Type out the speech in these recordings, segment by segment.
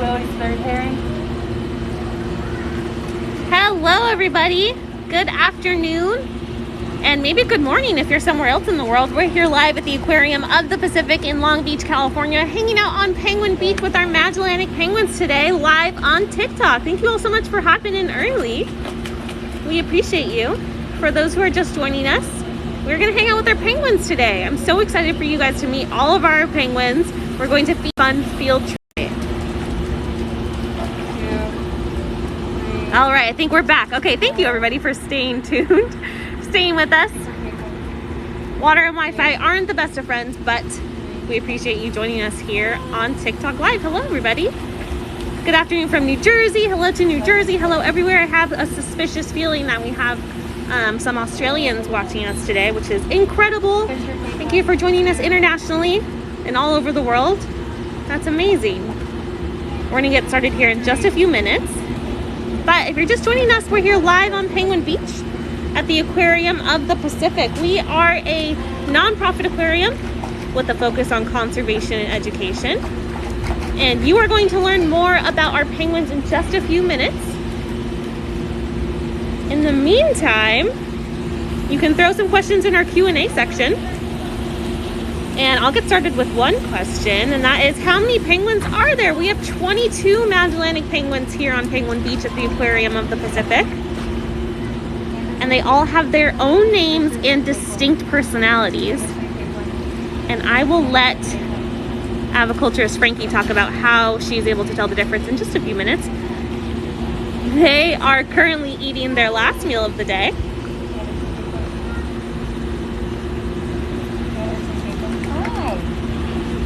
Cody's third herring. Hello everybody, good afternoon, and maybe good morning if you're somewhere else in the world. We're here live at the Aquarium of the Pacific in Long Beach, California, hanging out on Penguin Beach with our Magellanic penguins today, live on TikTok. Thank you all so much for hopping in early. We appreciate you. For those who are just joining us, we're gonna hang out with our penguins today. I'm so excited for you guys to meet all of our penguins. We're going to fun field trip. All right, I think we're back. Okay, thank you everybody for staying tuned, staying with us. Water and Wi-Fi aren't the best of friends, but we appreciate you joining us here on TikTok Live. Hello everybody. Good afternoon from New Jersey. Hello to New Jersey. Hello everywhere. I have a suspicious feeling that we have some Australians watching us today, which is incredible. Thank you for joining us internationally and all over the world. That's amazing. We're gonna get started here in just a few minutes. But if you're just joining us, we're here live on Penguin Beach at the Aquarium of the Pacific. We are a nonprofit aquarium with a focus on conservation and education. And you are going to learn more about our penguins in just a few minutes. In the meantime, you can throw some questions in our Q&A section. And I'll get started with one question, and that is, how many penguins are there? We have 22 Magellanic penguins here on Penguin Beach at the Aquarium of the Pacific. And they all have their own names and distinct personalities. And I will let aviculturist Frankie talk about how she's able to tell the difference in just a few minutes. They are currently eating their last meal of the day.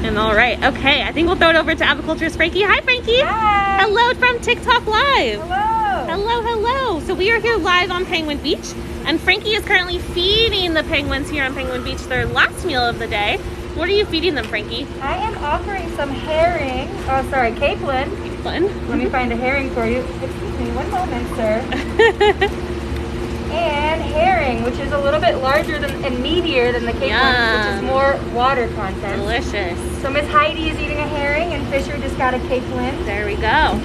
And all right, okay, I think we'll throw it over to aviculturist Frankie. Hi, Frankie. Hi. Hello from TikTok Live. Hello. Hello, hello. So we are here live on Penguin Beach, and Frankie is currently feeding the penguins here on Penguin Beach their last meal of the day. What are you feeding them, Frankie? I am offering some herring. Oh, sorry, capelin. Capelin. Let me find a herring for you. Excuse me, one moment, sir. And herring, which is a little bit larger than and meatier than the capelin, which is more water content. Delicious. So Miss Heidi is eating a herring, and Fisher just got a capelin. There we go.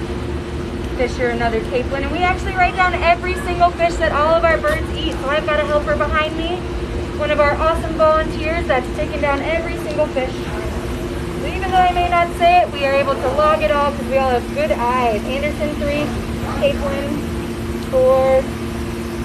Fisher another capelin, and we actually write down every single fish that all of our birds eat. So I've got a helper behind me, one of our awesome volunteers that's taking down every single fish. So even though I may not say it, we are able to log it all because we all have good eyes. Anderson 3, capelin 4,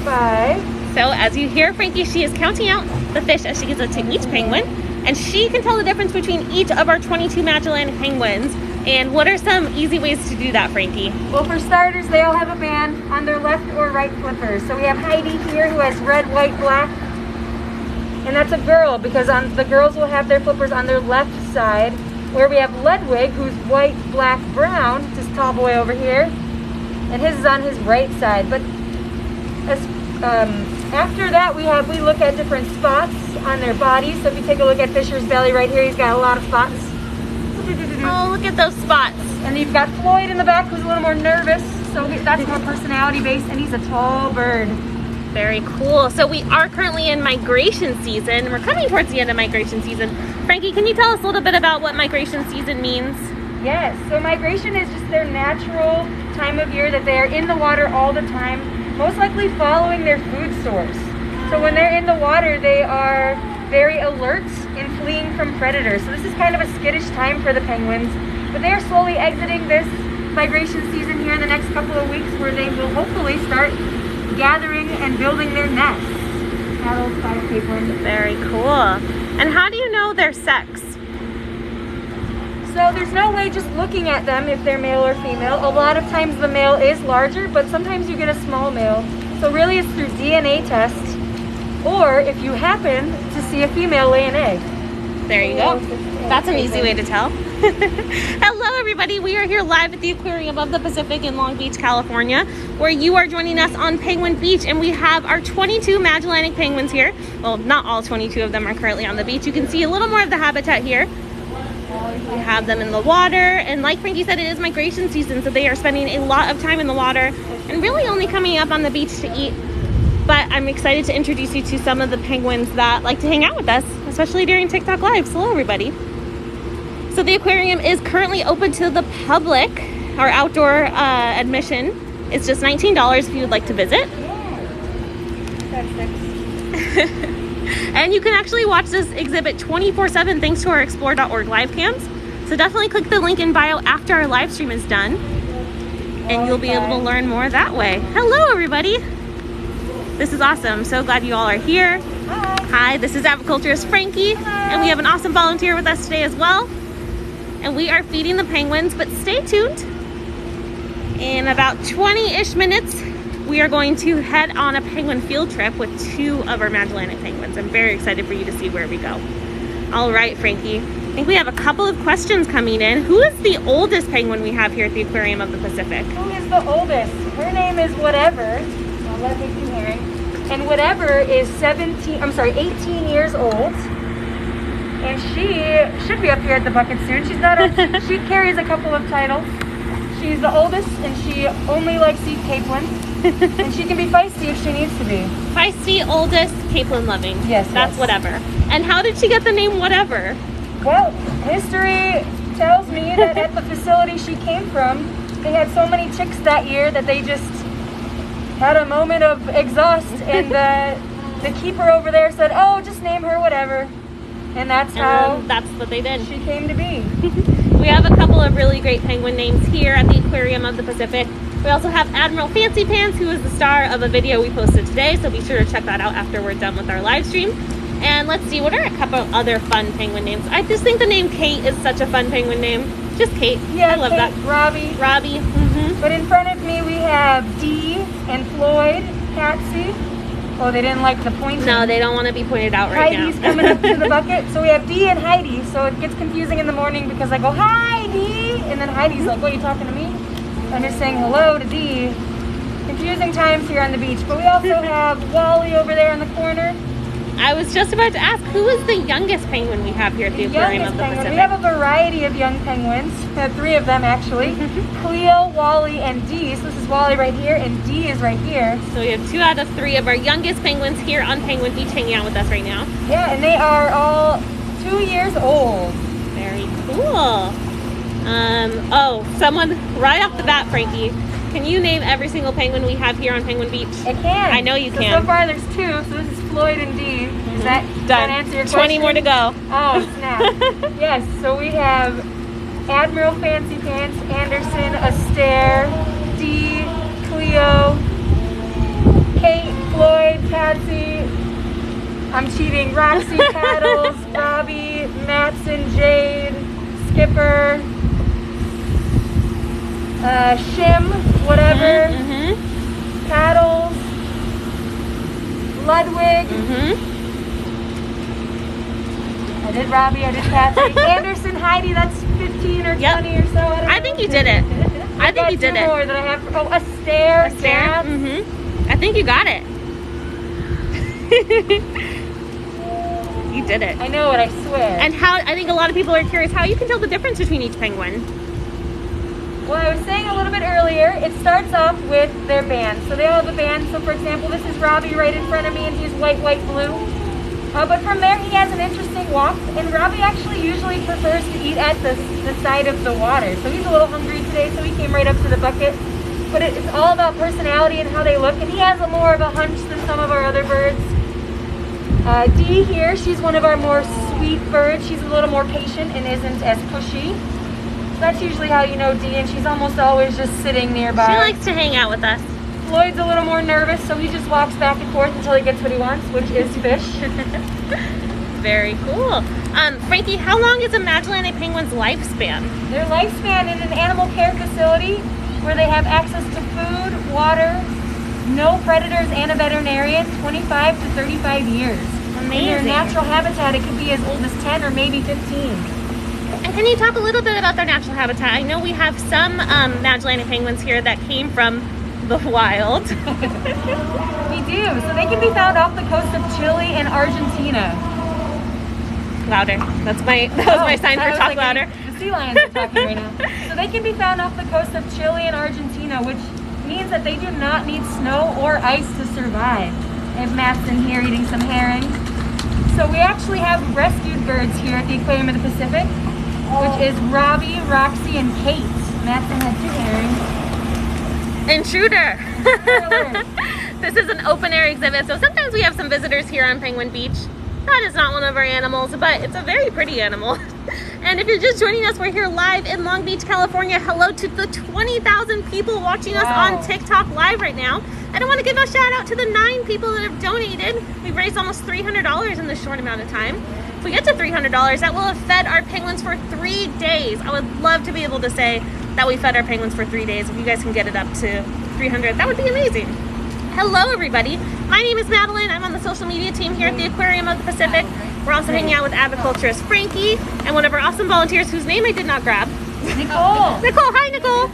5. So as you hear Frankie, she is counting out the fish as she gives it to each penguin, and she can tell the difference between each of our 22 Magellanic penguins. And what are some easy ways to do that, Frankie? Well, for starters, they all have a band on their left or right flippers. So we have Heidi here who has red, white, black, and that's a girl because the girls will have their flippers on their left side, where we have Ludwig, who's white, black, brown, this tall boy over here, and his is on his right side. But after that, we look at different spots on their bodies. So if you take a look at Fisher's belly right here, he's got a lot of spots. Oh, look at those spots. And you've got Floyd in the back who's a little more nervous. So that's more personality based, and he's a tall bird. Very cool. So we are currently in migration season. We're coming towards the end of migration season. Frankie, can you tell us a little bit about what migration season means? Yes, so migration is just their natural time of year that they are in the water all the time, most likely following their food source. So when they're in the water, they are very alert and fleeing from predators. So this is kind of a skittish time for the penguins, but they are slowly exiting this migration season here in the next couple of weeks, where they will hopefully start gathering and building their nests. Very cool. And how do you know their sex? So there's no way just looking at them if they're male or female. A lot of times the male is larger, but sometimes you get a small male. So really it's through DNA test, or if you happen to see a female lay an egg. There you go. That's an easy way to tell. Hello everybody, we are here live at the Aquarium of the Pacific in Long Beach, California, where you are joining us on Penguin Beach, and we have our 22 Magellanic penguins here. Well, not all 22 of them are currently on the beach. You can see a little more of the habitat here. We have them in the water, and like Frankie said, it is migration season, so they are spending a lot of time in the water and really only coming up on the beach to eat. But I'm excited to introduce you to some of the penguins that like to hang out with us, especially during TikTok Live. So hello everybody. So the aquarium is currently open to the public. our outdoor admission is just $19 if you would like to visit. That's six. And you can actually watch this exhibit 24/7 thanks to our explore.org live cams. So definitely click the link in bio after our live stream is done, and you'll be able to learn more that way. Hello, everybody. This is awesome. So glad you all are here. Hi, this is aviculturist Frankie. Hello. And we have an awesome volunteer with us today as well. And we are feeding the penguins, but stay tuned. In about 20-ish minutes, we are going to head on a penguin field trip with 2 of our Magellanic penguins. I'm very excited for you to see where we go. All right, Frankie. I think we have a couple of questions coming in. Who is the oldest penguin we have here at the Aquarium of the Pacific? Who is the oldest? Her name is Whatever. I'll let me keep hearing. And Whatever is 18 years old. And she should be up here at the bucket soon. She's not she carries a couple of titles. She's the oldest, and she only likes to eat capelin. And she can be feisty if she needs to be. Feisty, oldest, capelin loving. Yes, That's yes. Whatever. And how did she get the name Whatever? Well, history tells me that at the facility she came from, they had so many chicks that year that they just had a moment of exhaust, and the keeper over there said, "Oh, just name her Whatever." And that's how that's what they did. she came to be. We have a couple of really great penguin names here at the Aquarium of the Pacific. We also have Admiral Fancy Pants, who is the star of a video we posted today, so be sure to check that out after we're done with our live stream. And let's see, what are a couple other fun penguin names? I just think the name Kate is such a fun penguin name. Just Kate. Yeah, I love Kate, that. Robbie. Robbie. But in front of me we have Dee and Floyd, Patsy. Oh, they didn't like the pointing. No, they don't want to be pointed out right Heidi's now. coming up to the bucket. So we have Dee and Heidi. So it gets confusing in the morning because I go, "Heidi!" And then Heidi's like, "What, are you talking to me?" I'm just saying hello to Dee. Confusing times here on the beach. But we also have Wally over there in the corner. I was just about to ask, who is the youngest penguin we have here at the Aquarium of the penguin. Pacific? We have a variety of young penguins. We have 3 of them actually. Cleo, Wally, and Dee. So this is Wally right here, and Dee is right here. So we have 2 out of 3 of our youngest penguins here on Penguin Beach hanging out with us right now. Yeah, and they are all 2 years old. Very cool. Oh, someone right off the bat, Frankie. Can you name every single penguin we have here on Penguin Beach? I can. I know you can. So far there's 2, so this is Floyd and Dee. Does that Done. answer your question? 20 more to go. Oh, snap. Yes, so we have Admiral Fancy Pants, Anderson, Astaire, Dee, Cleo, Kate, Floyd, Patsy, I'm cheating, Roxy, Paddles, Robbie, Matson, Jade, Skipper, Shim, Whatever, Paddles, Ludwig, I did Robbie, I did Patsy, Anderson, Heidi, that's 15 or 20 or so. I think you did it. I think you did it. More that I have. Oh, Astaire, Gab. I think you got it. You did it. I know it, I swear. And how, I think a lot of people are curious how you can tell the difference between each penguin. Well, I was saying a little bit earlier, it starts off with their band. So they all have a band. So for example, this is Robbie right in front of me, and he's white, white, blue. But from there, he has an interesting walk. And Robbie actually usually prefers to eat at the side of the water. So he's a little hungry today, so he came right up to the bucket. But it's all about personality and how they look. And he has a more of a hunch than some of our other birds. Dee here, she's one of our more sweet birds. She's a little more patient and isn't as pushy. That's usually how you know Dee, and she's almost always just sitting nearby. She likes to hang out with us. Floyd's a little more nervous, so he just walks back and forth until he gets what he wants, which is fish. Very cool. Frankie, how long is a Magellanic penguin's lifespan? Their lifespan in an animal care facility where they have access to food, water, no predators, and a veterinarian, 25 to 35 years. Amazing. In their natural habitat, it could be as old as 10 or maybe 15. And can you talk a little bit about their natural habitat? I know we have some Magellanic penguins here that came from the wild. We do. So they can be found off the coast of Chile and Argentina. Louder. That was my sign for talk louder. The sea lions are talking right now. So they can be found off the coast of Chile and Argentina, which means that they do not need snow or ice to survive. I have Matson here eating some herring. So we actually have rescued birds here at the Aquarium of the Pacific, which is Robbie, Roxy, and Kate. Matson had 2 herring. Intruder. Intruder. This is an open air exhibit, so sometimes we have some visitors here on Penguin Beach. That is not one of our animals, but it's a very pretty animal. And if you're just joining us, we're here live in Long Beach, California. Hello to the 20,000 people watching us on TikTok Live right now. And I want to give a shout out to the 9 people that have donated. We've raised almost $300 in this short amount of time. If we get to $300, that will have fed our penguins for 3 days. I would love to be able to say that we fed our penguins for 3 days. If you guys can get it up to 300, that would be amazing. Hello everybody, my name is Madeline. I'm on the social media team here at the Aquarium of the Pacific. We're also hanging out with aviculturist Frankie and one of our awesome volunteers whose name I did not grab. Nicole. Nicole, hi Nicole.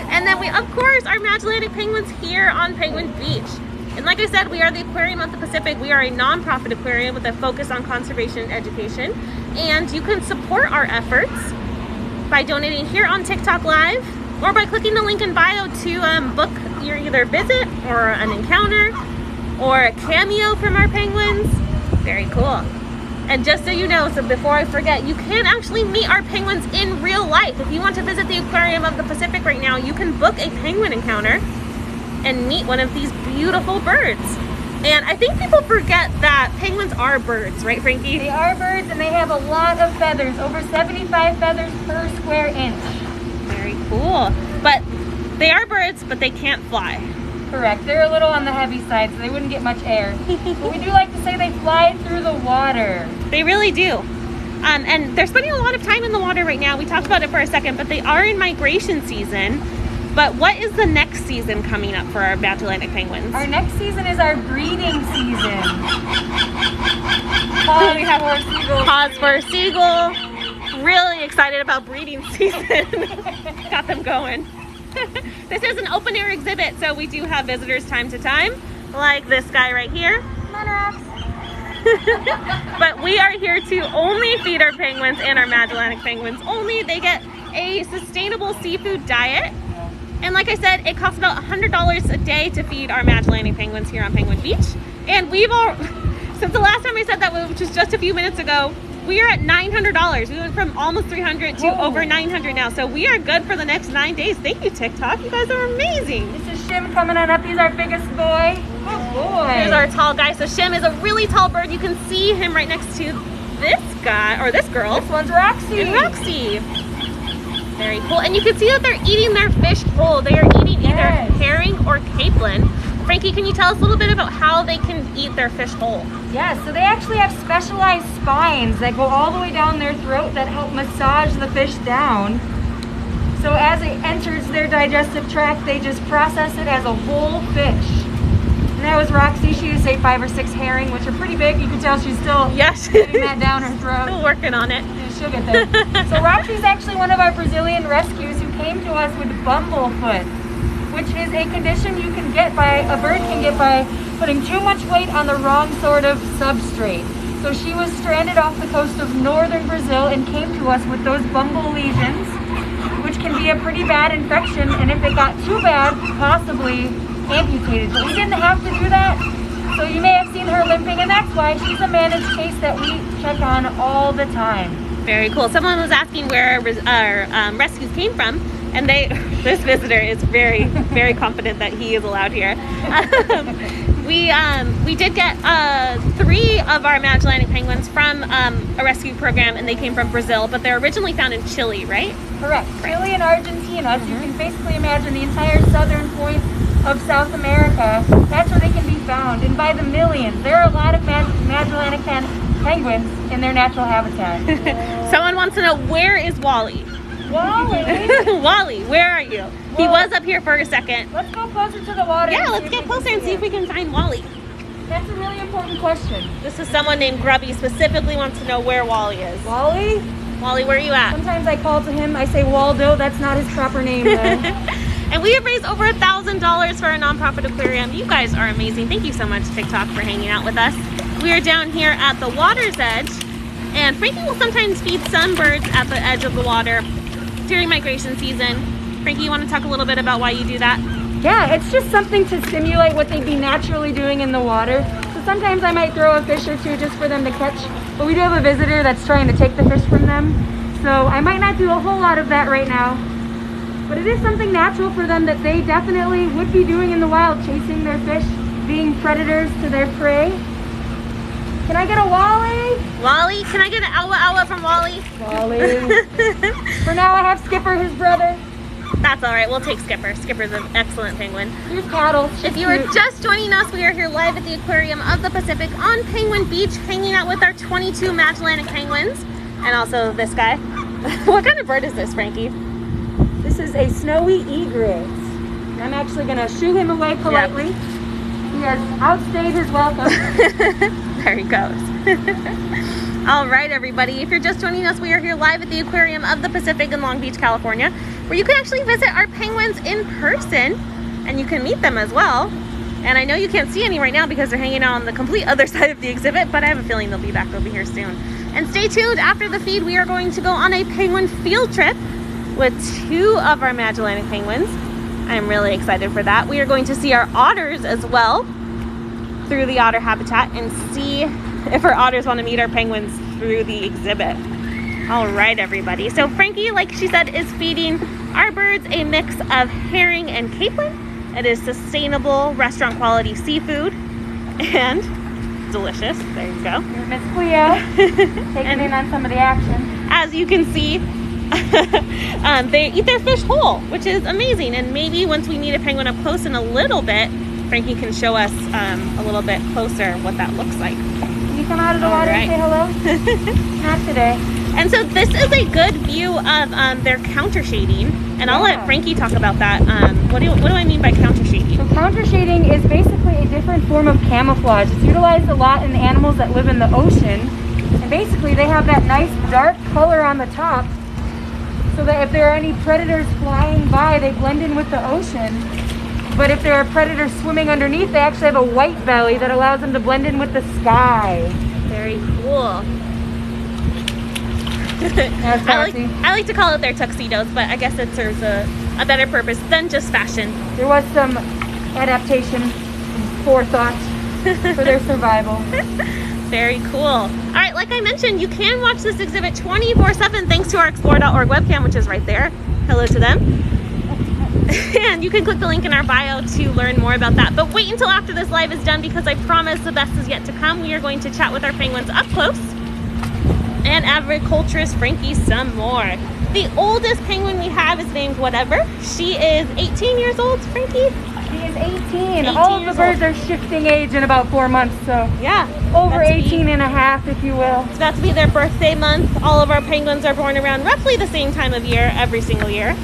And then we of course are Magellanica penguins here on Penguin Beach. And like I said, we are the Aquarium of the Pacific. We are a non-profit aquarium with a focus on conservation and education. And you can support our efforts by donating here on TikTok Live or by clicking the link in bio to book your either visit or an encounter or a cameo from our penguins. Very cool. And just so you know, so before I forget, you can actually meet our penguins in real life. If you want to visit the Aquarium of the Pacific right now, you can book a penguin encounter and meet one of these beautiful birds. And I think people forget that penguins are birds, right Frankie? They are birds and they have a lot of feathers, over 75 feathers per square inch. Very cool. But they are birds, but they can't fly. Correct. They're a little on the heavy side, so they wouldn't get much air. But we do like to say they fly through the water. They really do. And they're spending a lot of time in the water right now. We talked about it for a second, but they are in migration season. But what is the next season coming up for our Magellanica penguins? Our next season is our breeding season. Pause we have for seagull. Pause for a seagull. Really excited about breeding season. Got them going. This is an open air exhibit, so we do have visitors time to time, like this guy right here. But we are here to only feed our penguins and our Magellanica penguins only. They get a sustainable seafood diet. And like I said, it costs about $100 a day to feed our Magellanica penguins here on Penguin Beach. And we've all, since the last time I said that, which was just a few minutes ago, we are at $900. We went from almost 300 to over 900 now. So we are good for the next 9 days. Thank you, TikTok. You guys are amazing. This is Shim coming on up. He's our biggest boy. Good boy. Here's our tall guy. So Shim is a really tall bird. You can see him right next to this guy, or this girl. This one's Roxy. And Roxy. Very cool. And you can see that they're eating their fish whole. They are eating either herring or capelin. Frankie, can you tell us a little bit about how they can eat their fish whole? Yeah, so they actually have specialized spines that go all the way down their throat that help massage the fish down. So as it enters their digestive tract, they just process it as a whole fish. And that was Roxy. She used, say, 5 or 6 herring, which are pretty big. You can tell she's still getting that down her throat. Still working on it. Yeah, she'll get there. So Roxy's actually one of our Brazilian rescues who came to us with bumblefoot, which is a condition you can get by, a bird can get by putting too much weight on the wrong sort of substrate. So she was stranded off the coast of northern Brazil and came to us with those bumble lesions, which can be a pretty bad infection, and if it got too bad, possibly amputated. But we didn't have to do that, so you may have seen her limping, and that's why she's a managed case that we check on all the time. Very cool. Someone was asking where our rescues came from, and this visitor is very, very confident that he is allowed here. We did get 3 of our Magellanica penguins from a rescue program, and they came from Brazil, but they're originally found in Chile, right? Correct. Chile and Argentina. So you can basically imagine the entire southern point of South America. That's where they can be found, and by the millions. There are a lot of Magellanica penguins in their natural habitat. Someone wants to know, where is Wally? Wally? Wally, where are you? Well, he was up here for a second. Let's go closer to the water. Yeah, let's get closer and see if we can find Wally. That's a really important question. This is someone named Grubby specifically wants to know where Wally is. Wally? Wally, where are you at? Sometimes I call to him, I say Waldo. That's not his proper name though. And we have raised over $1,000 for our nonprofit aquarium. You guys are amazing. Thank you so much, TikTok, for hanging out with us. We are down here at the water's edge, and Frankie will sometimes feed some birds at the edge of the water during migration season. Frankie, you want to talk a little bit about why you do that? Yeah, it's just something to stimulate what they'd be naturally doing in the water. So sometimes I might throw a fish or two just for them to catch, but we do have a visitor that's trying to take the fish from them. So I might not do a whole lot of that right now. But it is something natural for them that they definitely would be doing in the wild, chasing their fish, being predators to their prey. Can I get a Wally? Wally, can I get an Awa Awa from Wally? Wally. For now I have Skipper, his brother. That's all right, we'll take Skipper. Skipper's an excellent penguin. Here's Paddle. If you are just joining us, we are here live at the Aquarium of the Pacific on Penguin Beach, hanging out with our 22 Magellanic penguins, and also this guy. What kind of bird is this, Frankie? This is a snowy egret. I'm actually gonna shoo him away politely. Yep. He has outstayed his welcome. There he goes. All right, everybody. If you're just joining us, we are here live at the Aquarium of the Pacific in Long Beach, California, where you can actually visit our penguins in person, and you can meet them as well. And I know you can't see any right now because they're hanging out on the complete other side of the exhibit, but I have a feeling they'll be back over here soon. And stay tuned. After the feed, we are going to go on a penguin field trip with 2 of our Magellanic penguins. I'm really excited for that. We are going to see our otters as well through the otter habitat and see if our otters want to meet our penguins through the exhibit. All right, everybody. So Frankie, like she said, is feeding our birds a mix of herring and capelin. It is sustainable restaurant quality seafood and delicious. There you go. Here's Miss Cleo taking in on some of the action. As you can see, they eat their fish whole, which is amazing. And maybe once we meet a penguin up close in a little bit, Frankie can show us a little bit closer what that looks like. Can you come out of the water and say hello? Not today. And so this is a good view of their counter shading, and I'll let Frankie talk about that. What do I mean by counter shading? So counter shading is basically a different form of camouflage. It's utilized a lot in the animals that live in the ocean, and basically they have that nice dark color on the top, so that if there are any predators flying by, they blend in with the ocean. But if there are predators swimming underneath, they actually have a white belly that allows them to blend in with the sky. Very cool. I like to call it their tuxedos, but I guess it serves a better purpose than just fashion. There was some adaptation, forethought for their survival. Very cool. All right, like I mentioned, you can watch this exhibit 24/7 thanks to our explore.org webcam, which is right there. Hello to them. And you can click the link in our bio to learn more about that. But wait until after this live is done, because I promise the best is yet to come. We are going to chat with our penguins up close and agriculturist Frankie some more. The oldest penguin we have is named Whatever. She is 18 years old, Frankie? She is 18. All of the birds are shifting age in about 4 months, so yeah, over 18 and a half, if you will. It's about to be their birthday month. All of our penguins are born around roughly the same time of year every single year.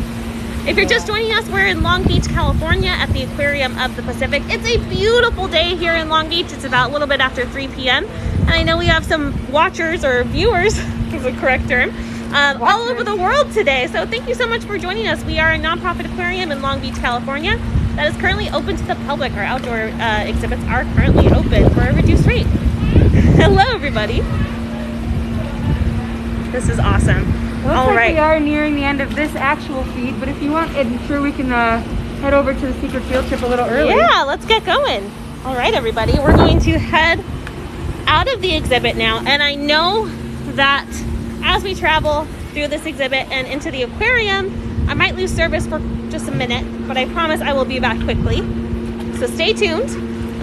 If you're just joining us, we're in Long Beach, California at the Aquarium of the Pacific. It's a beautiful day here in Long Beach. It's about a little bit after 3 p.m. And I know we have some watchers or viewers, is the correct term, all over the world today. So thank you so much for joining us. We are a nonprofit aquarium in Long Beach, California that is currently open to the public. Our outdoor exhibits are currently open for a reduced rate. Hello, everybody. This is awesome. Looks like we are nearing the end of this actual feed, but if you want, I'm sure we can head over to the secret field trip a little early. Yeah, let's get going. All right, everybody, we're going to head out of the exhibit now, and I know that as we travel through this exhibit and into the aquarium, I might lose service for just a minute, but I promise I will be back quickly. So stay tuned.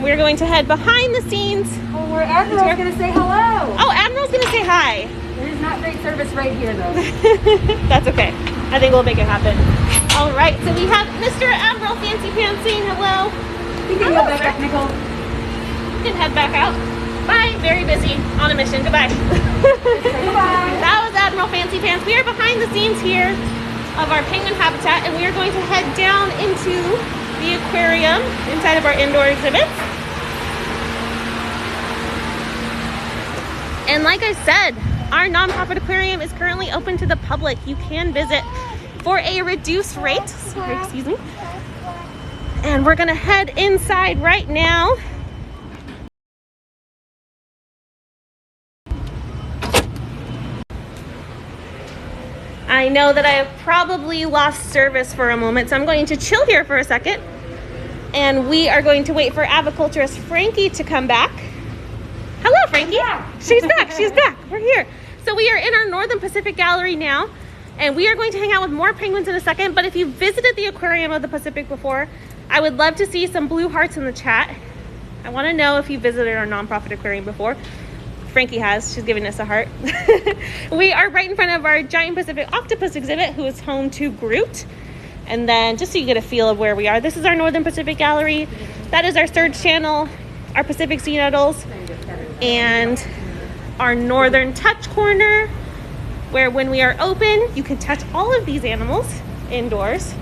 We're going to head behind the scenes. Oh, where Admiral's going to say hello. Oh, Admiral's going to say hi. There is not great service right here, though. That's okay. I think we'll make it happen. All right, so we have Mr. Admiral Fancy Pants saying hello. You can go back up, Nicole. You can head back out. Bye. Very busy. On a mission. Goodbye. Goodbye. That was Admiral Fancy Pants. We are behind the scenes here of our penguin habitat, and we are going to head down into the aquarium inside of our indoor exhibits. And like I said, our nonprofit aquarium is currently open to the public. You can visit for a reduced rate. Sorry, excuse me. And we're gonna head inside right now. I know that I have probably lost service for a moment, so I'm going to chill here for a second. And we are going to wait for aviculturist Frankie to come back. Hello, Frankie. Yeah. She's back. She's back. We're here. So we are in our Northern Pacific Gallery now. And we are going to hang out with more penguins in a second, but if you visited the Aquarium of the Pacific before, I would love to see some blue hearts in the chat. I want to know if you visited our nonprofit aquarium before. Frankie has. She's giving us a heart. We are right in front of our giant Pacific octopus exhibit, who is home to Groot. And then just so you get a feel of where we are, this is our Northern Pacific Gallery. That is our Surge Channel, our Pacific Sea Nettles, and our Northern Touch Corner, where when we are open, you can touch all of these animals indoors.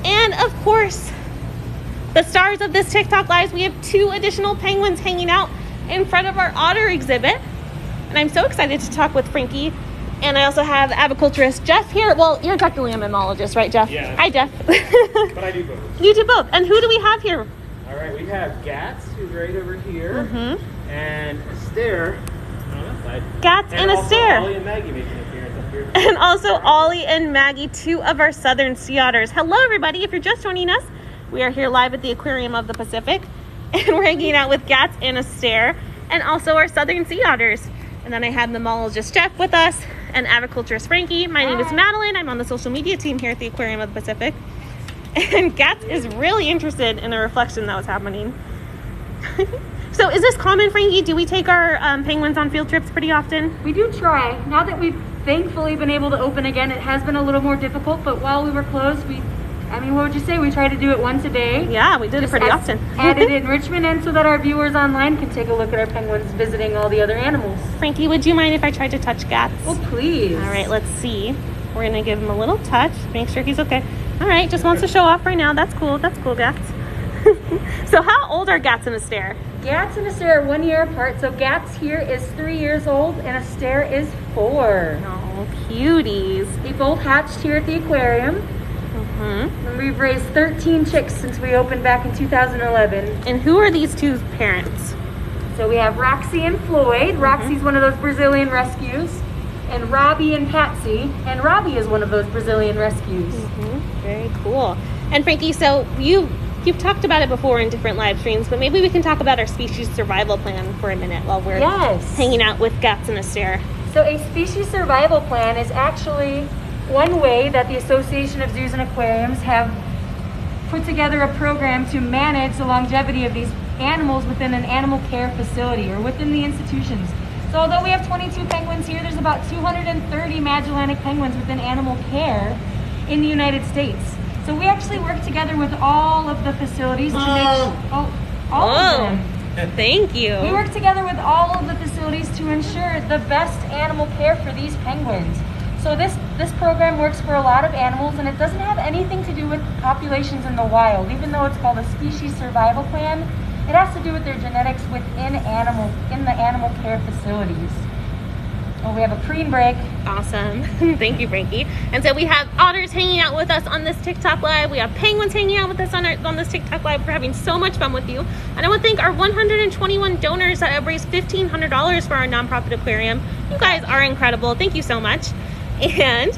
And of course, the stars of this TikTok Live, we have 2 additional penguins hanging out in front of our otter exhibit. And I'm so excited to talk with Frankie. And I also have aviculturist Jeff here. Well, you're technically a mammologist, right, Jeff? Yeah. Hi, Jeff. But I do both. You do both. And who do we have here? All right, we have Gats, who's right over here, Mm-hmm. and Astaire on that side. Gats and Astaire. Ollie and Maggie making an appearance up here. And also Ollie and Maggie, 2 of our southern sea otters. Hello, everybody. If you're just joining us, we are here live at the Aquarium of the Pacific. And we're hanging out with Gats and Astaire, and also our southern sea otters. And then I have mammologist Jeff with us, and aviculturist Frankie. My name is Madeline. I'm on the social media team here at the Aquarium of the Pacific. And Gats is really interested in the reflection that was happening. So is this common, Frankie? Do we take our penguins on field trips pretty often? We do try. Now that we've thankfully been able to open again, it has been a little more difficult, but while we were closed, what would you say? We try to do it once a day. Yeah, we did it pretty often. Added enrichment, and so that our viewers online can take a look at our penguins visiting all the other animals. Frankie, would you mind if I tried to touch Gats? Oh, please. All right, let's see. We're going to give him a little touch, make sure he's okay. All right, just wants to show off right now. That's cool. That's cool, Gats. So how old are Gats and Astaire? Gats and Astaire are 1 year apart. So Gats here is 3 years old and Astaire is 4. Oh, cuties. They both hatched here at the aquarium. Mm-hmm. And we've raised 13 chicks since we opened back in 2011. And who are these 2 parents? So we have Roxy and Floyd. Roxy's one of those Brazilian rescues. And Robbie and Patsy. And Robbie is one of those Brazilian rescues. Mm-hmm. Very cool. And Frankie, so you've talked about it before in different live streams, but maybe we can talk about our species survival plan for a minute while we're hanging out with Gats and Astaire. So a species survival plan is actually one way that the Association of Zoos and Aquariums have put together a program to manage the longevity of these animals within an animal care facility or within the institutions. So although we have 22 penguins here, there's about 230 Magellanic penguins within animal care in the United States. So we actually work together with all of the facilities to make all of them. Thank you. We work together with all of the facilities to ensure the best animal care for these penguins. So this program works for a lot of animals, and it doesn't have anything to do with populations in the wild. Even though it's called a species survival plan, it has to do with their genetics within the animal care facilities. Oh, we have a preen break. Awesome. Thank you, Frankie. And so we have otters hanging out with us on this TikTok Live. We have penguins hanging out with us on this TikTok Live. We're having so much fun with you. And I want to thank our 121 donors that have raised $1,500 for our nonprofit aquarium. You guys are incredible. Thank you so much. And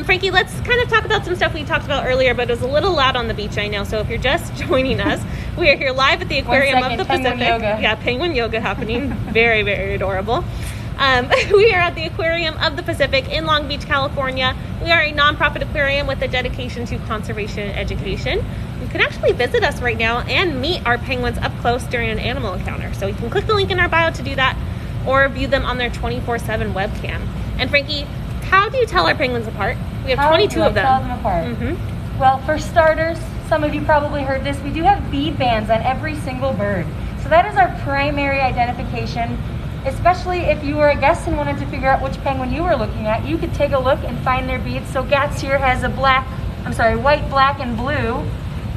Frankie, let's kind of talk about some stuff we talked about earlier, but it was a little loud on the beach, I know. So if you're just joining us, we are here live at the Aquarium of the Pacific. Yoga. Yeah, penguin yoga happening. Very, very adorable. We are at the Aquarium of the Pacific in Long Beach, California. We are a nonprofit aquarium with a dedication to conservation and education. You can actually visit us right now and meet our penguins up close during an animal encounter. So you can click the link in our bio to do that, or view them on their 24/7 webcam. And Frankie, how do you tell our penguins apart? We have 22 of them. Tell them apart? Mm-hmm. Well, for starters, some of you probably heard this, we do have bead bands on every single bird. So that is our primary identification. Especially if you were a guest and wanted to figure out which penguin you were looking at, you could take a look and find their beads. So Gats here has white, black, and blue.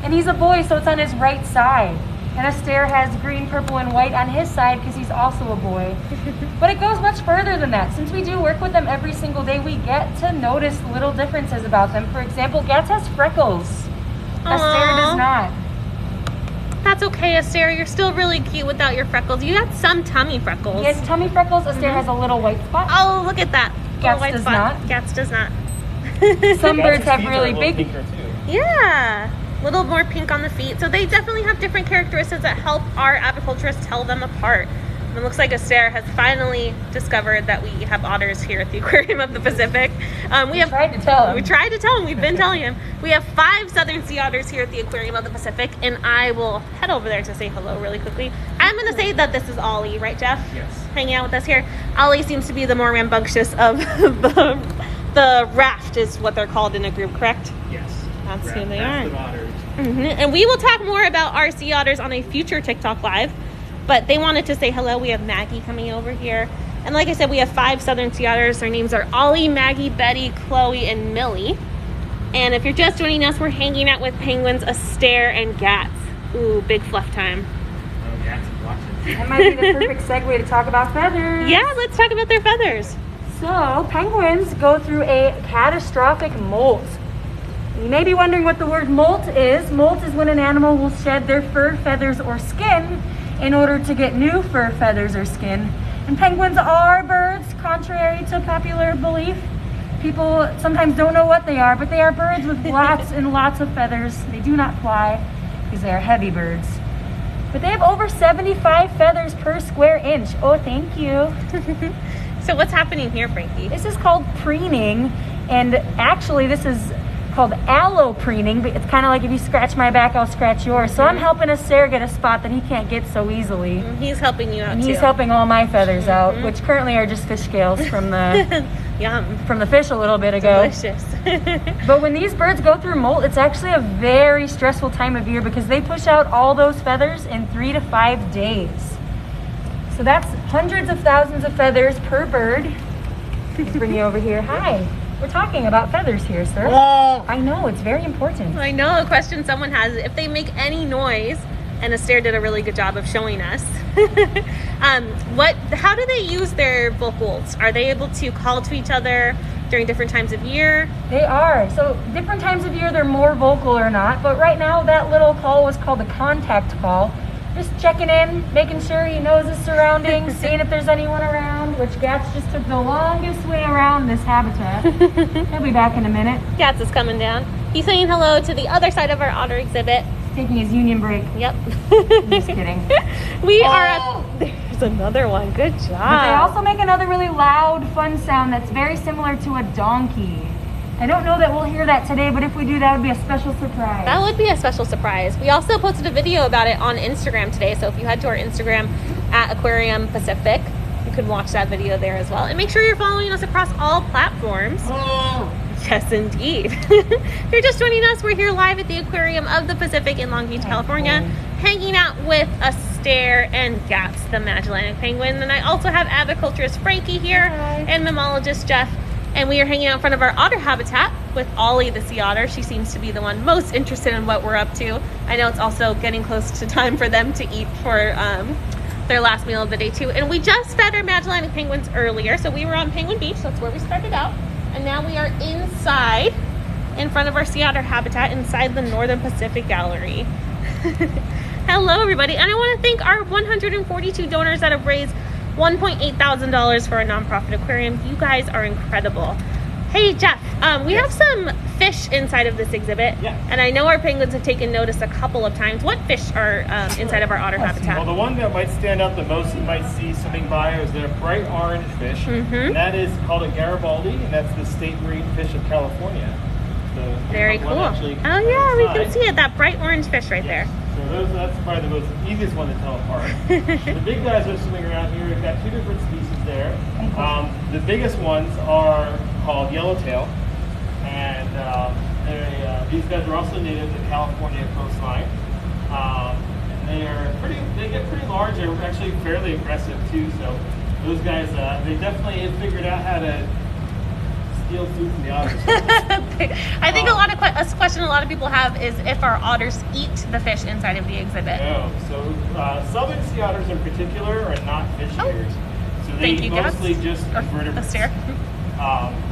And he's a boy, so it's on his right side. And Astaire has green, purple, and white on his side because he's also a boy. But it goes much further than that. Since we do work with them every single day, we get to notice little differences about them. For example, Gats has freckles. Astaire does not. That's okay, Astaire. You're still really cute without your freckles. You got some tummy freckles. He has tummy freckles. Astaire has a little white spot. Oh, look at that. Gats white does spot. not. Gats does not. Some birds have Feet are really a little big. pinker, too. Yeah. Little more pink on the feet. So they definitely have different characteristics that help our aviculturists tell them apart. It looks like Astaire has finally discovered that we have otters here at the Aquarium of the Pacific. We tried to tell him. We tried to tell him. We've been telling him. We have 5 southern sea otters here at the Aquarium of the Pacific, and I will head over there to say hello really quickly. I'm going to say that this is Ollie, right, Jeff? Yes. Hanging out with us here. Ollie seems to be the more rambunctious of the raft is what they're called in a group, correct? Yes. That's who they are. Raft of otters. And we will talk more about our sea otters on a future TikTok live, but they wanted to say hello. We have Maggie coming over here, and like I said, we have 5 southern sea otters. Their names are Ollie, Maggie, Betty, Chloe, and Millie. And if you're just joining us, we're hanging out with penguins, Astaire, and Gats. Ooh, big fluff time. Oh, Gats is watching. That might be the perfect segue to talk about feathers. Yeah, let's talk about their feathers. So, penguins go through a catastrophic molt. You may be wondering what the word molt is. Molt is when an animal will shed their fur, feathers, or skin in order to get new fur, feathers, or skin. And penguins are birds, contrary to popular belief. People sometimes don't know what they are, but they are birds with lots and lots of feathers. They do not fly because they are heavy birds. But they have over 75 feathers per square inch. Oh, thank you. So what's happening here, Frankie? This is called preening, and actually this is called allopreening, but it's kind of like if you scratch my back, I'll scratch yours. So I'm helping Astaire get a spot that he can't get so easily. He's helping you out And too. he's helping all my feathers out, which currently are just fish scales from the Yum. from the fish a little bit ago. Delicious. But when these birds go through molt, it's actually a very stressful time of year because they push out all those feathers in 3 to 5 days. So that's hundreds of thousands of feathers per bird. Let's bring you over here. Hi. We're talking about feathers here, sir. I know, it's very important. I know a question someone has, if they make any noise, and Astaire did a really good job of showing us, how do they use their vocals? Are they able to call to each other during different times of year? They are. So different times of year they're more vocal or not, but right now that little call was called a contact call. Just checking in, making sure he knows his surroundings, seeing if there's anyone around, which Gats just took the longest way around this habitat. He'll be back in a minute. Gats is coming down. He's saying hello to the other side of our otter exhibit. Taking his union break. Yep. Just kidding. We are at, there's another one. Good job. But they also make another really loud, fun sound that's very similar to a donkey. I don't know that we'll hear that today, but if we do, that would be a special surprise. That would be a special surprise. We also posted a video about it on Instagram today, so if you head to our Instagram at Aquarium Pacific, you can watch that video there as well. And make sure you're following us across all platforms. Yes, indeed. If you're just joining us, we're here live at the Aquarium of the Pacific in Long Beach, California, hanging out with Astaire and Gats, the Magellanic penguin. And I also have aviculturist Frankie here and mammologist Jeff. And we are hanging out in front of our otter habitat with Ollie, the sea otter. She seems to be the one most interested in what we're up to. I know it's also getting close to time for them to eat for their last meal of the day too. And we just fed our Magellanic penguins earlier. So we were on Penguin Beach, that's where we started out. And now we are inside, in front of our sea otter habitat, inside the Northern Pacific Gallery. Hello everybody, and I want to thank our 142 donors that have raised $1.8 thousand for a nonprofit aquarium. You guys are incredible. Hey Jeff, we have some fish inside of this exhibit, and I know our penguins have taken notice a couple of times. What fish are inside of our otter habitat? Well, the one that might stand out the most you might see swimming by is their bright orange fish. And that is called a Garibaldi, and that's the state marine fish of California. So very cool. Oh yeah, we can see it, that bright orange fish right there. So that's probably the most easiest one to tell apart. The big guys are swimming around here. We've got 2 different species there. The biggest ones are called yellowtail, and these guys are also native to the California coastline. And they get pretty large. They're actually fairly aggressive too. So those guys, they definitely have figured out how to steal food from the otters. I think a question a lot of people have is if our otters eat the fish inside of the exhibit. No. So southern sea otters in particular are not fish eaters. So they mostly just invertebrates.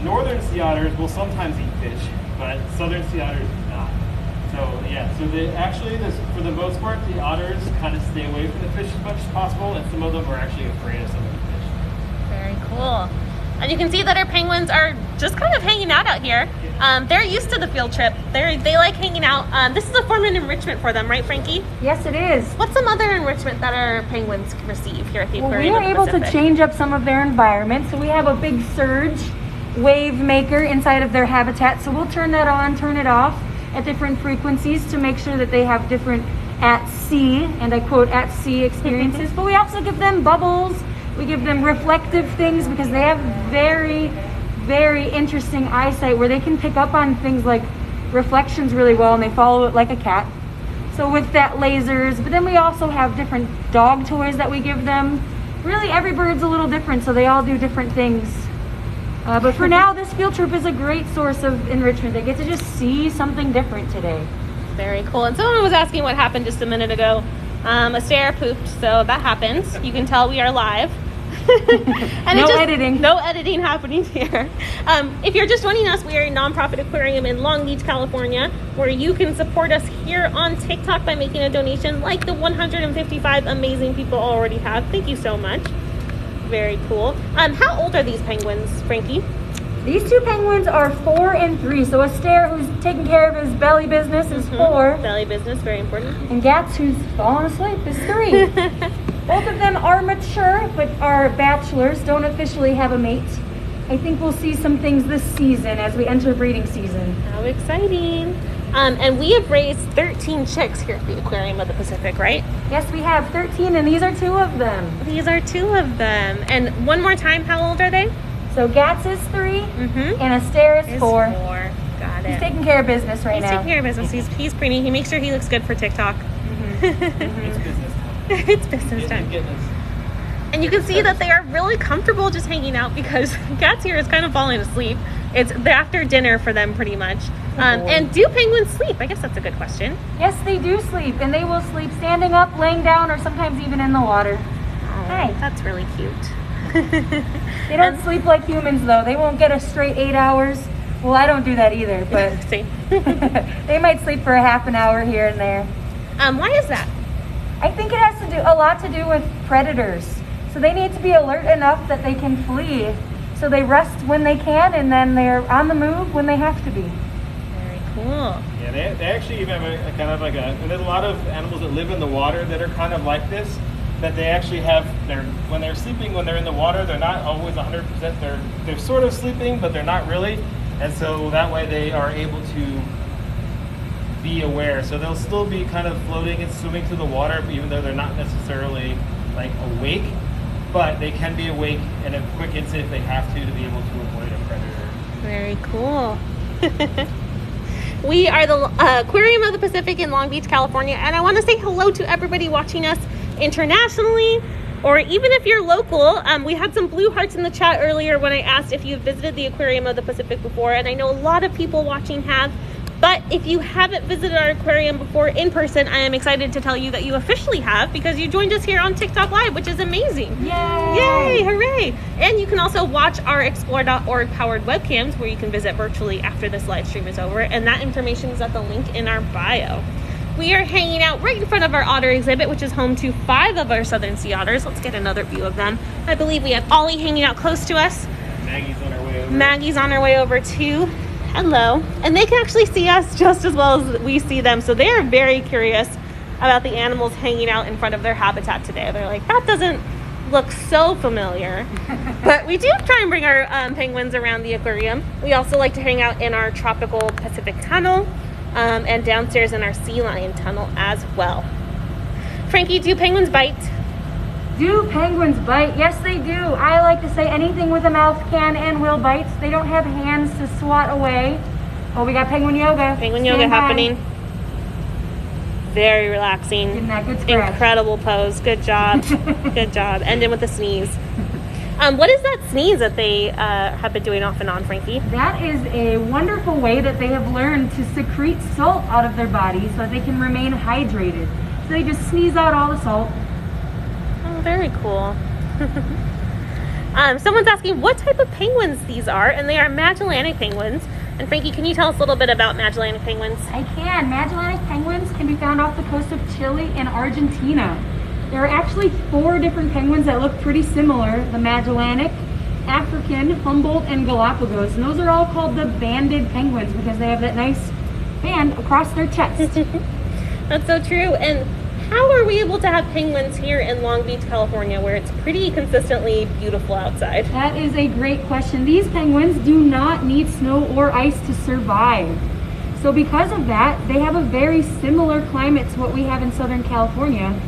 Northern sea otters will sometimes eat fish, but southern sea otters do not. So yeah, so they actually, for the most part, the otters kind of stay away from the fish as much as possible, and some of them are actually afraid of some of the fish. Very cool. And you can see that our penguins are just kind of hanging out here. They're used to the field trip They like hanging out. This is a form of enrichment for them, right, Frankie? Yes, it is. What's some other enrichment that our penguins receive here at the Well, Aquarium? we are able to change up some of their environment. So we have a big surge wave maker inside of their habitat. So we'll turn that on, turn it off at different frequencies to make sure that they have different at sea, and I quote, at sea experiences. But we also give them bubbles. We give them reflective things because they have very, very interesting eyesight where they can pick up on things like reflections really well, and they follow it like a cat. So with that, lasers. But then we also have different dog toys that we give them. Really, every bird's a little different, so they all do different things. But for now, this field trip is a great source of enrichment. They get to just see something different today. Very cool. And someone was asking what happened just a minute ago. A stare pooped, so that happens. You can tell we are live. And no editing. No editing happening here. If you're just joining us, we are a nonprofit aquarium in Long Beach, California, where you can support us here on TikTok by making a donation like the 155 amazing people already have. Thank you so much. Very cool. How old are these penguins, Frankie? These two penguins are 4 and 3. So Astaire, who's taking care of his belly business, is 4. Belly business, very important. And Gats, who's fallen asleep, is 3. Both of them are mature, but are bachelors, don't officially have a mate. I think we'll see some things this season as we enter breeding season. How exciting. And we have raised 13 chicks here at the Aquarium of the Pacific, right? Yes, we have 13, and these are 2 of them. These are 2 of them. And one more time, how old are they? So Gats is 3, and Astaire is 4. Got it. He's taking care of business right now. He's taking care of business. He's preening. He makes sure he looks good for TikTok. It's business time. It's business time. And you can see that they are really comfortable just hanging out because Gats here is kind of falling asleep. It's after dinner for them pretty much. And do penguins sleep? I guess that's a good question. Yes, they do sleep, and they will sleep standing up, laying down, or sometimes even in the water. Hi. That's really cute. They don't sleep like humans, though. They won't get a straight 8 hours. Well, I don't do that either, but Same. they might sleep for a half an hour here and there. Why is that? I think it has to do a lot to do with predators. So they need to be alert enough that they can flee. So they rest when they can, and then they're on the move when they have to be. Very cool. Yeah, they actually even have a kind of like and there's a lot of animals that live in the water that are kind of like this, that they actually have when they're sleeping, when they're in the water, they're not always 100%. They're sort of sleeping, but they're not really. And so that way they are able to be aware. So they'll still be kind of floating and swimming through the water, even though they're not necessarily like awake. But they can be awake in a quick instant if they have to be able to avoid a predator. Very cool. We are the Aquarium of the Pacific in Long Beach, California, and I want to say hello to everybody watching us internationally, or even if you're local. We had some blue hearts in the chat earlier when I asked if you've visited the Aquarium of the Pacific before, and I know a lot of people watching have. But if you haven't visited our aquarium before in person, I am excited to tell you that you officially have, because you joined us here on TikTok Live, which is amazing. Yay! Yay! Hooray! And you can also watch our explore.org powered webcams, where you can visit virtually after this live stream is over, and that information is at the link in our bio. We are hanging out right in front of our otter exhibit, which is home to 5 of our southern sea otters. Let's get another view of them. I believe we have Ollie hanging out close to us. Maggie's on her way over. Maggie's on her way over too. Hello. And they can actually see us just as well as we see them. So they are very curious about the animals hanging out in front of their habitat today. They're like, that doesn't look so familiar. But we do try and bring our penguins around the aquarium. We also like to hang out in our tropical Pacific tunnel and downstairs in our sea lion tunnel as well. Frankie, do penguins bite? Do penguins bite? Yes, they do. I like to say anything with a mouth can and will bite. They don't have hands to swat away. Oh, we got penguin yoga. Penguin yoga happening. Very relaxing. Getting that good scratch. Incredible pose. Good job. Good job. Ending with a sneeze. What is that sneeze that they have been doing off and on, Frankie? That is a wonderful way that they have learned to secrete salt out of their bodies so that they can remain hydrated. So they just sneeze out all the salt. Oh, very cool. Someone's asking what type of penguins these are, and they are Magellanic penguins. And Frankie, can you tell us a little bit about Magellanic penguins? I can. Magellanic penguins can be found off the coast of Chile and Argentina. There are actually 4 different penguins that look pretty similar: the Magellanic, African, Humboldt, and Galapagos. And those are all called the banded penguins because they have that nice band across their chest. That's so true. And how are we able to have penguins here in Long Beach, California, where it's pretty consistently beautiful outside? That is a great question. These penguins do not need snow or ice to survive. So because of that, they have a very similar climate to what we have in Southern California.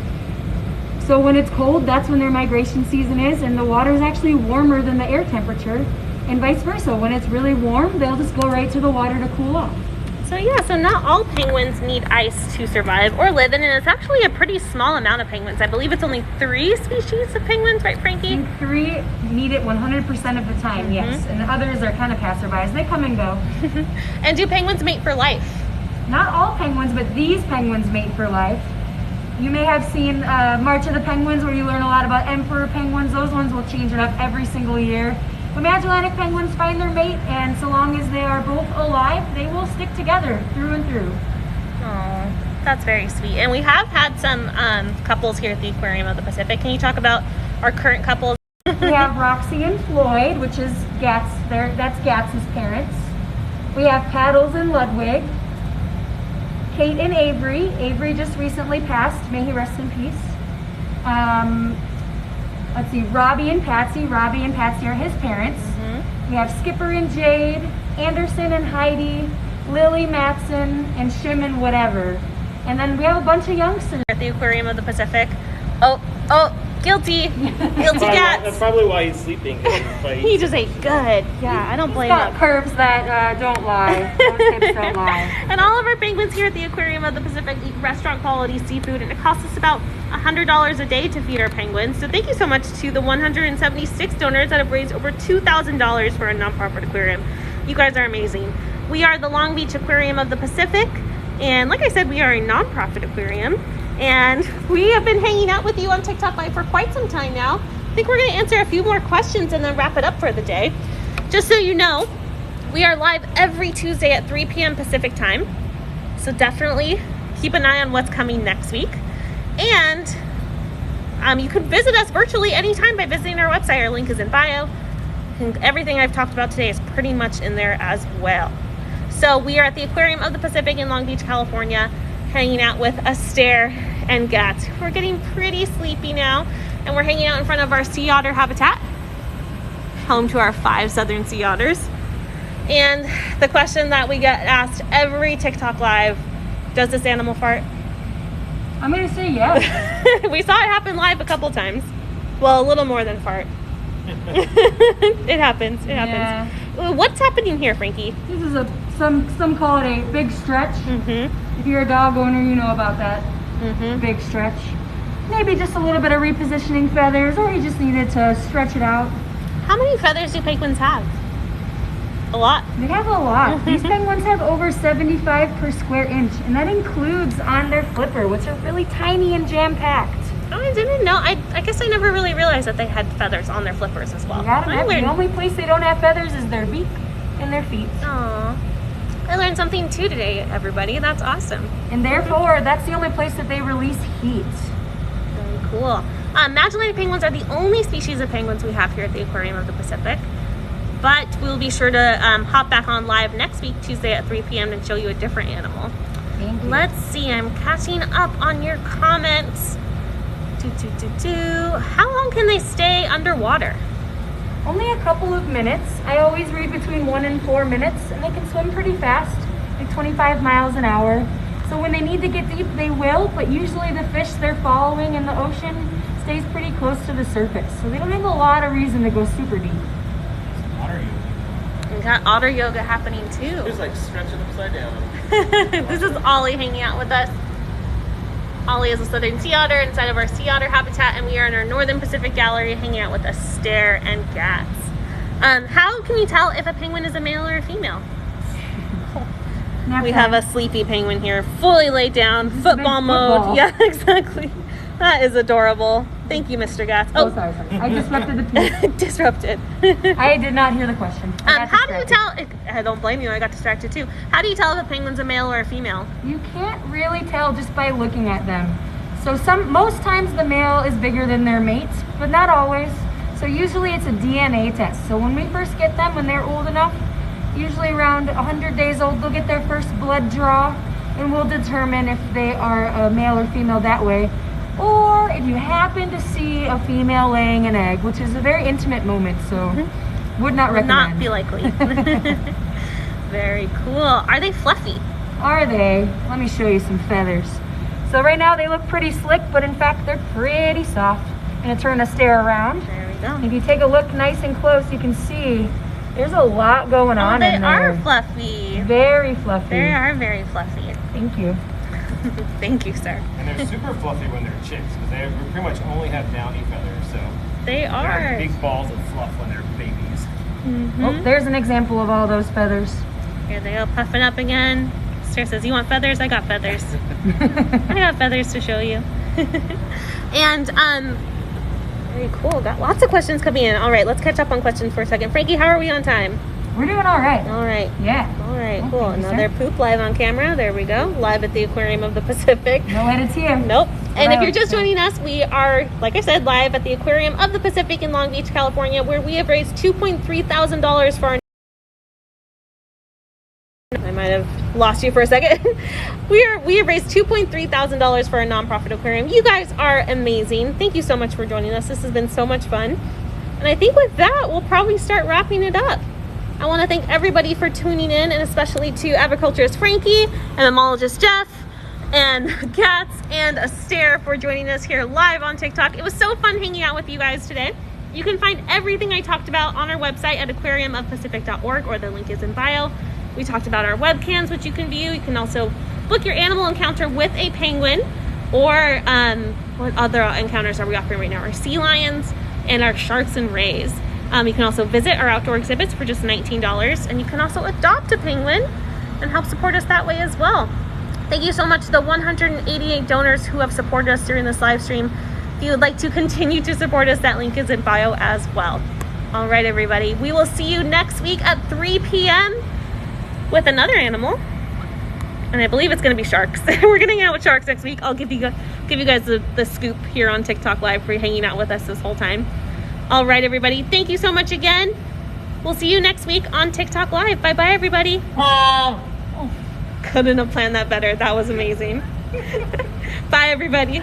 So when it's cold, that's when their migration season is, and the water is actually warmer than the air temperature, and vice versa. When it's really warm, they'll just go right to the water to cool off. So yeah, so not all penguins need ice to survive or live in, and it's actually a pretty small amount of penguins. I believe it's only 3 species of penguins, right, Frankie? 3 need it 100% of the time, yes. And the others are kind of passerbys. They come and go. And do penguins mate for life? Not all penguins, but these penguins mate for life. You may have seen March of the Penguins, where you learn a lot about emperor penguins. Those ones will change it up every single year. But Magellanic penguins find their mate, and so long as they are both alive, they will stick together through and through. Oh, that's very sweet. And we have had some couples here at the Aquarium of the Pacific. Can you talk about our current couples? We have Roxy and Floyd, which is that's Gats's parents. We have Paddles and Ludwig. Kate and Avery. Avery just recently passed. May he rest in peace. Let's see, Robbie and Patsy. Robbie and Patsy are his parents. We have Skipper and Jade, Anderson and Heidi, Lily, Matson, and Shim and whatever. And then we have a bunch of youngsters At the Aquarium of the Pacific. Oh, guilty. Guilty cats. That's probably why he's sleeping. He just ate good. Yeah, I don't blame got him. curves that don't lie. Those hips don't lie. And all of our penguins here at the Aquarium of the Pacific eat restaurant quality seafood, and it costs us about $100 a day to feed our penguins. So thank you so much to the 176 donors that have raised over $2,000 for a nonprofit aquarium. You guys are amazing. We are the Long Beach Aquarium of the Pacific, and like I said, we are a nonprofit aquarium, and we have been hanging out with you on TikTok Live for quite some time now. I think we're going to answer a few more questions and then wrap it up for the day. Just so you know, we are live every Tuesday at 3 p.m. Pacific time, so definitely keep an eye on what's coming next week. And you can visit us virtually anytime by visiting our website. Our link is in bio, and everything I've talked about today is pretty much in there as well. So we are at the Aquarium of the Pacific in Long Beach, California, hanging out with Astaire and Gats. We're getting pretty sleepy now, and we're hanging out in front of our sea otter habitat, home to our 5 southern sea otters. And the question that we get asked every TikTok Live, does this animal fart? I'm going to say yes. We saw it happen live a couple times. Well, a little more than fart. It happens. It happens. Yeah. What's happening here, Frankie? This is some call it a big stretch. If you're a dog owner, you know about that. Big stretch. Maybe just a little bit of repositioning feathers, or he just needed to stretch it out. How many feathers do penguins have? A lot. They have a lot. These penguins have over 75 per square inch, and that includes on their flipper, which are really tiny and jam-packed. Oh, I didn't know. I guess I never really realized that they had feathers on their flippers as well. The only place they don't have feathers is their beak and their feet. Aww. I learned something too today, everybody. That's awesome. And therefore, that's the only place that they release heat. Very cool. Magellanic penguins are the only species of penguins we have here at the Aquarium of the Pacific. But we'll be sure to hop back on live next week, Tuesday at 3 p.m. and show you a different animal. Thank you. Let's see. I'm catching up on your comments. How long can they stay underwater? Only a couple of minutes. I always read between 1 and 4 minutes, and they can swim pretty fast, like 25 miles an hour. So when they need to get deep, they will, but usually the fish they're following in the ocean stays pretty close to the surface. So they don't have a lot of reason to go super deep. Otter yoga. We got otter yoga happening too. It's like stretching upside down. This is Ollie hanging out with us. Ollie is a southern sea otter inside of our sea otter habitat, and we are in our Northern Pacific Gallery hanging out with Astaire and Gats. How can you tell if a penguin is a male or a female? We have a sleepy penguin here, fully laid down, football mode. Yeah, exactly. That is adorable. Thank you, Mr. Gats. Oh, sorry. I disrupted the piece. Disrupted. I did not hear the question. How do you tell? I don't blame you. I got distracted too. How do you tell if a penguin's a male or a female? You can't really tell just by looking at them. So most times the male is bigger than their mates, but not always. So usually it's a DNA test. So when we first get them, when they're old enough, usually around 100 days old, they'll get their first blood draw, and we'll determine if they are a male or female that way. Or if you happen to see a female laying an egg, which is a very intimate moment, so would not recommend. Not be likely. Very cool. Are they fluffy? Are they? Let me show you some feathers. So right now they look pretty slick, but in fact they're pretty soft. I'm gonna turn the stare around. There we go. If you take a look nice and close, you can see there's a lot going on in there. They are fluffy. Very fluffy. They are very fluffy. Thank you. Thank you, sir. And they're super fluffy when they're chicks because they pretty much only have downy feathers. So They are. have big balls of fluff when they're babies. Oh, there's an example of all those feathers. Here they go, puffing up again. Sarah says, you want feathers? I got feathers. I got feathers to show you. And, very cool. Got lots of questions coming in. All right, let's catch up on questions for a second. Frankie, how are we on time? We're doing all right. All right. Yeah. All right, Oh, cool. thank you, Another poop live on camera. There we go. Live at the Aquarium of the Pacific. No edits here. Nope. And if Hello. you're just joining us, we are, like I said, live at the Aquarium of the Pacific in Long Beach, California, where we have raised $2,300 for our... I might have lost you for a second. We have raised $2,300 for a nonprofit aquarium. You guys are amazing. Thank you so much for joining us. This has been so much fun. And I think with that, we'll probably start wrapping it up. I want to thank everybody for tuning in, and especially to aviculturist Frankie and mammologist Jeff and Cats and Astaire for joining us here live on TikTok. It was so fun hanging out with you guys today. You can find everything I talked about on our website at aquariumofpacific.org, or the link is in bio. We talked about our webcams, which you can view. You can also book your animal encounter with a penguin, or what other encounters are we offering right now? Our sea lions and our sharks and rays. You can also visit our outdoor exhibits for just $19, and you can also adopt a penguin and help support us that way as well. Thank you so much to the 188 donors who have supported us during this live stream. If you would like to continue to support us, that link is in bio as well. All right, everybody. We will see you next week at 3 p.m. with another animal. And I believe it's going to be sharks. We're going to hang out with sharks next week. I'll give you guys the scoop here on TikTok Live for hanging out with us this whole time. All right, everybody. Thank you so much again. We'll see you next week on TikTok Live. Bye-bye, everybody. Couldn't have planned that better. That was amazing. Bye, everybody.